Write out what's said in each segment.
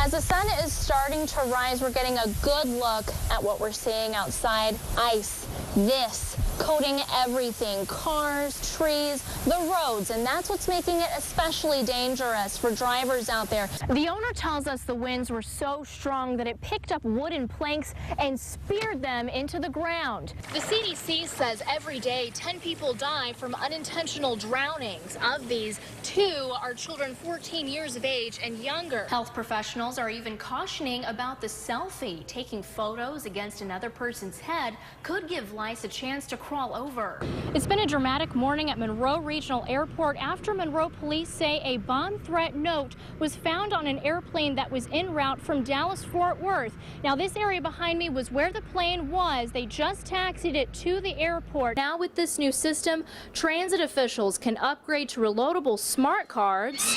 As the sun is starting to rise, we're getting a good look at what we're seeing outside. Ice, this coating everything, cars, trees, the roads, and that's what's making it especially dangerous for drivers out there. The owner tells us the winds were so strong that it picked up wooden planks and speared them into the ground. The CDC says every day 10 people die from unintentional drownings. Of these, 2 are children 14 years of age and younger. Health professionals are even cautioning about the selfie. Taking photos against another person's head could give lice a chance to crawl over. It's been a dramatic morning at Monroe Regional Airport after Monroe police say a bomb threat note was found on an airplane that was en route from Dallas-Fort Worth. Now, this area behind me was where the plane was. They just taxied it to the airport. Now, with this new system, transit officials can upgrade to reloadable smart cards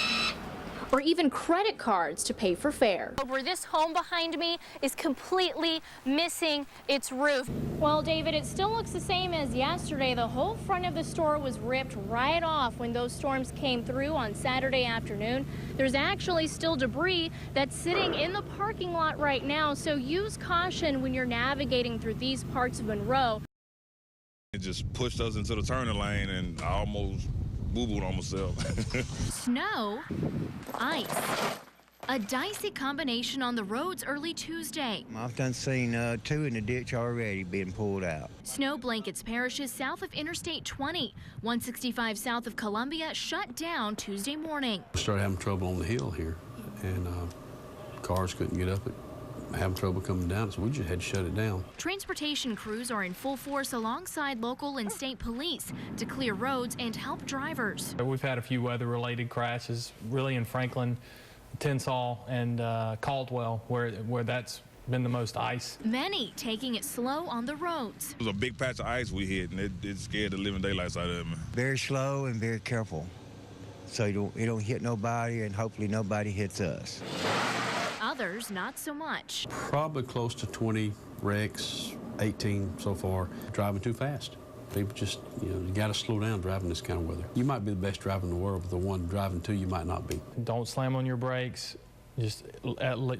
or even credit cards to pay for fare. Over this home behind me is completely missing its roof. Well, David, it still looks the same as yesterday. The whole front of the store was ripped right off when those storms came through on Saturday afternoon. There's actually still debris that's sitting in the parking lot right now, so use caution when you're navigating through these parts of Monroe. It just pushed us into the turning lane and I almost boo-booed on myself. Snow, ice, a dicey combination on the roads early Tuesday. I've done seen 2 in the ditch already being pulled out. Snow blankets parishes south of Interstate 20. 165 south of Columbia shut down Tuesday morning. We started having trouble on the hill here, and cars couldn't get up it. Having trouble coming down, so we just had to shut it down. Transportation crews are in full force alongside local and state police to clear roads and help drivers. We've had a few weather-related crashes, really in Franklin, Tensall, and Caldwell, where that's been the most ice. Many taking it slow on the roads. It was a big patch of ice we hit, and it scared the living daylights out of me. Very slow and very careful, so you don't hit nobody, and hopefully nobody hits us. Others, not so much. Probably close to 20 wrecks, 18 so far. Driving too fast. People just, you got to slow down driving this kind of weather. You might be the best driver in the world, but the one driving to you might not be. Don't slam on your brakes. Just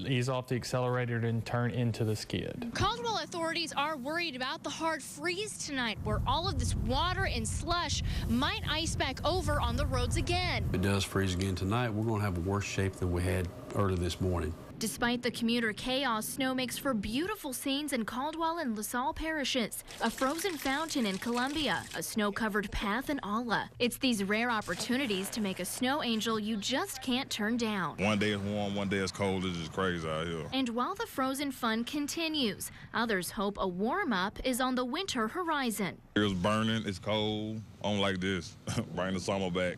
ease off the accelerator and turn into the skid. Caldwell authorities are worried about the hard freeze tonight, where all of this water and slush might ice back over on the roads again. If it does freeze again tonight, we're going to have a worse shape than we had early this morning. Despite the commuter chaos, snow makes for beautiful scenes in Caldwell and LaSalle parishes. A frozen fountain in Columbia, a snow-covered path in Alla. It's these rare opportunities to make a snow angel you just can't turn down. One day it's warm, one day it's cold. It's just crazy out here. And while the frozen fun continues, others hope a warm-up is on the winter horizon. It's burning, it's cold. I don't like this. Bring the summer back.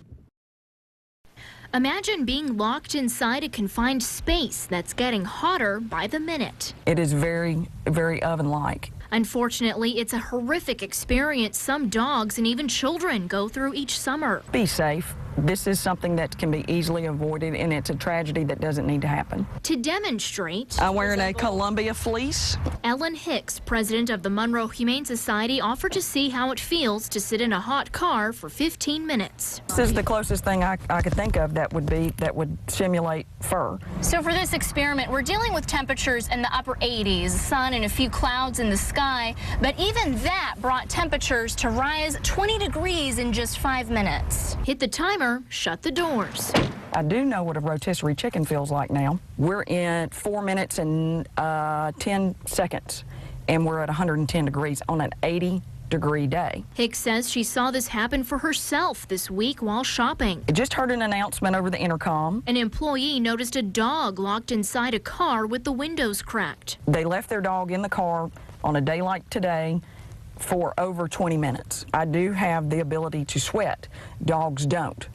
Imagine being locked inside a confined space that's getting hotter by the minute. It is very, very oven-like. Unfortunately, it's a horrific experience some dogs and even children go through each summer. Be safe. This is something that can be easily avoided, and it's a tragedy that doesn't need to happen. To demonstrate, I'm wearing a Columbia fleece. Ellen Hicks, president of the Monroe Humane Society, offered to see how it feels to sit in a hot car for 15 minutes. This is the closest thing I could think of that would simulate fur. So for this experiment, we're dealing with temperatures in the upper 80s, sun and a few clouds in the sky, but even that brought temperatures to rise 20 degrees in just 5 minutes. Hit the timer, shut the doors. I do know what a rotisserie chicken feels like now. We're in 4 minutes and 10 seconds, and we're at 110 degrees on an 80-degree day. Hicks says she saw this happen for herself this week while shopping. I just heard an announcement over the intercom. An employee noticed a dog locked inside a car with the windows cracked. They left their dog in the car on a day like today for over 20 minutes. I do have the ability to sweat. Dogs don't.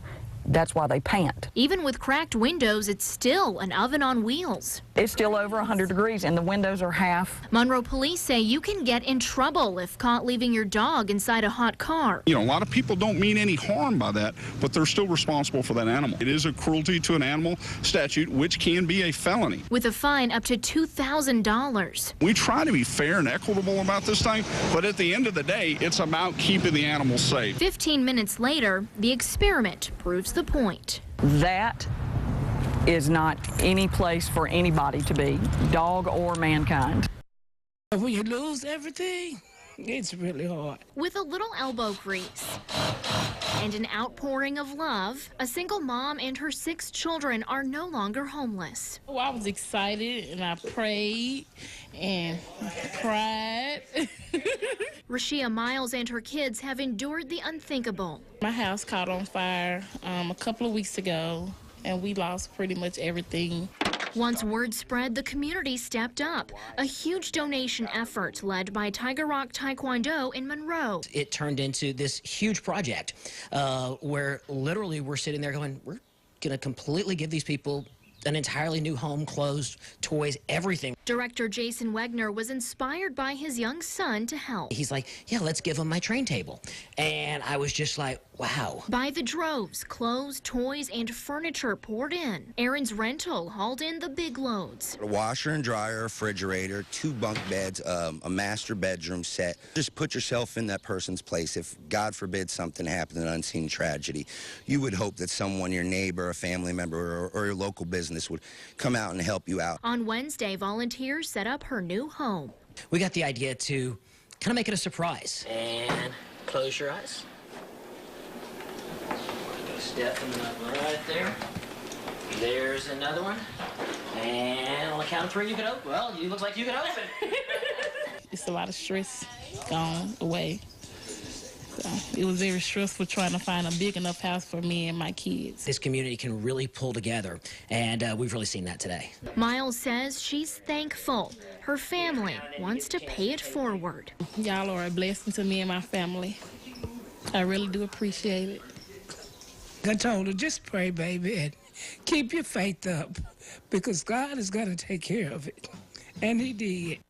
That's why they pant. Even with cracked windows, it's still an oven on wheels. It's still over 100 degrees and the windows are half. Monroe police say you can get in trouble if caught leaving your dog inside a hot car. A lot of people don't mean any harm by that, but they're still responsible for that animal. It is a cruelty to an animal statute, which can be a felony. With a fine up to $2,000. We try to be fair and equitable about this thing, but at the end of the day, it's about keeping the animals safe. 15 minutes later, the experiment proves the point. That is not any place for anybody to be, dog or mankind. When you lose everything, it's really hard. With a little elbow grease and an outpouring of love, a single mom and her 6 children are no longer homeless. Oh, I was excited and I prayed and cried. Rashia Miles and her kids have endured the unthinkable. My house caught on fire a couple of weeks ago, and we lost pretty much everything. Once word spread, the community stepped up. A huge donation effort led by Tiger Rock Taekwondo in Monroe. It turned into this huge project where literally we're sitting there going, we're going to completely give these people an entirely new home, clothes, toys, everything. Director Jason Wegner was inspired by his young son to help. He's like, yeah, let's give him my train table. And I was just like, wow. By the droves, clothes, toys, and furniture poured in. Aaron's rental hauled in the big loads. A washer and dryer, refrigerator, 2 bunk beds, a master bedroom set. Just put yourself in that person's place. If, God forbid, something happened, an unseen tragedy, you would hope that someone, your neighbor, a family member, or your local business would come out and help you out. On Wednesday, volunteers set up her new home. We got the idea to kind of make it a surprise. And close your eyes. Step right there. There's another one. And on the count of 3, you can open. Well, you look like you can open. It's a lot of stress gone away. So it was very stressful trying to find a big enough house for me and my kids. This community can really pull together, and we've really seen that today. Miles says she's thankful. Her family wants to pay it forward. Y'all are a blessing to me and my family. I really do appreciate it. I told her, just pray, baby, and keep your faith up, because God is going to take care of it. And he did.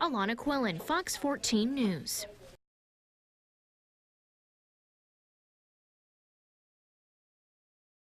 Alanna Quillen, Fox 14 News.